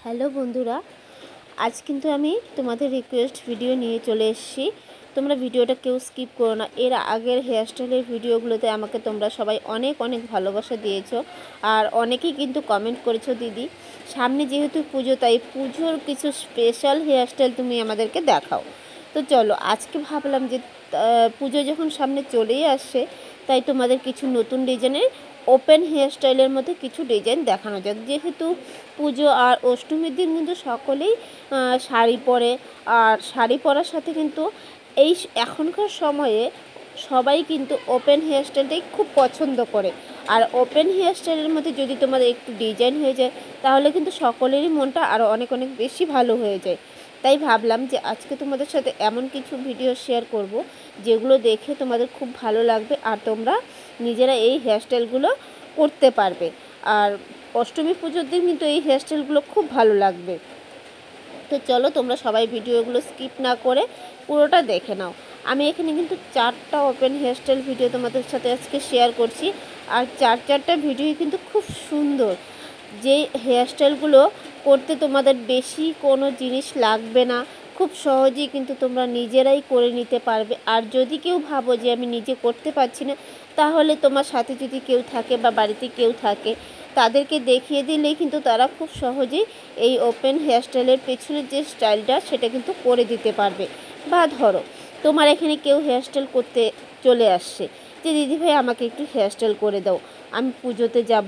Hello বন্ধুরা, আজ কিন্তু আমি তোমাদের রিকোয়েস্ট ভিডিও নিয়ে চলে এসেছি। তোমরা ভিডিওটা কেউ স্কিপ করো না। এর আগের হেয়ারস্টাইলের ভিডিওগুলোতে আমাকে তোমরা সবাই অনেক অনেক ভালোবাসা দিয়েছো, আর অনেকেই কিন্তু কমেন্ট করেছো দিদি সামনে যেহেতু পুজো, তাই পুজোর কিছু স্পেশাল হেয়ারস্টাইল তুমি আমাদেরকে দেখাও। তো চলো, আজকে ভাবলাম যে পুজো যখন সামনে চলেই আসছে, তাই তোমাদের কিছু নতুন ডিজাইনের ওপেন হেয়ারস্টাইলের মধ্যে কিছু ডিজাইন দেখানো যাক। যেহেতু পুজো আর অষ্টমীর দিন কিন্তু সকলেই শাড়ি পরে, আর শাড়ি পরার সাথে কিন্তু এই এখনকার সময়ে সবাই কিন্তু ওপেন হেয়ারস্টাইলটাই খুব পছন্দ করে। আর ওপেন হেয়ারস্টাইলের মধ্যে যদি তোমাদের একটু ডিজাইন হয়ে যায়, তাহলে কিন্তু সকলেরই মনটা আরও অনেক অনেক বেশি ভালো হয়ে যায়। তাই ভাবলাম যে আজকে তোমাদের সাথে এমন কিছু ভিডিও শেয়ার করব যেগুলো দেখে তোমাদের খুব ভালো লাগবে, আর তোমরা নিজেরা এই হেয়ারস্টাইলগুলো করতে পারবে। আর অষ্টমী পুজোর দিন কিন্তু এই হেয়ারস্টাইলগুলো খুব ভালো লাগবে। তো চলো, তোমরা সবাই ভিডিওগুলো স্কিপ না করে পুরোটা দেখে নাও। আমি এখানে কিন্তু 4টা ওপেন হেয়ারস্টাইল ভিডিও তোমাদের সাথে আজকে শেয়ার করছি, আর চারটা ভিডিওই কিন্তু খুব সুন্দর। যে হেয়ারস্টাইলগুলো করতে তোমাদের বেশি কোনো জিনিস লাগবে না, খুব সহজেই কিন্তু তোমরা নিজেরাই করে নিতে পারবে। আর যদি কেউ ভাবো যে আমি নিজে করতে পারছি না, তাহলে তোমার সাথে যদি কেউ থাকে বা বাড়িতে কেউ থাকে, তাদেরকে দেখিয়ে দিলেই কিন্তু তারা খুব সহজেই এই ওপেন হেয়ারস্টাইলের পেছনের যে স্টাইলটা সেটা কিন্তু করে দিতে পারবে। বা ধরো তোমার এখানে কেউ হেয়ারস্টাইল করতে চলে আসছে যে দিদিভাই আমাকে একটু হেয়ারস্টাইল করে দাও, আমি পুজোতে যাব,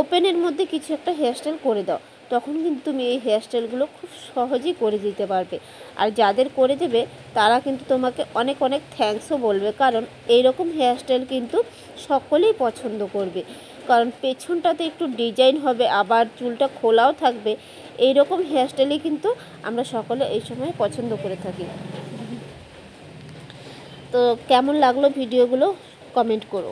ওপেনের মধ্যে কিছু একটা হেয়ারস্টাইল করে দাও, তখন কিন্তু তুমি এই হেয়ারস্টাইলগুলো খুব সহজেই করে দিতে পারবে। আর যাদের করে দেবে তারা কিন্তু তোমাকে অনেক অনেক থ্যাঙ্কসও বলবে, কারণ এই রকম হেয়ারস্টাইল কিন্তু সকলেই পছন্দ করবে। কারণ পেছনটাতে একটু ডিজাইন হবে, আবার চুলটা খোলাও থাকবে। এই রকম হেয়ারস্টাইলই কিন্তু আমরা সকলে এই সময় পছন্দ করে থাকি। তো কেমন লাগলো ভিডিওগুলো কমেন্ট করো।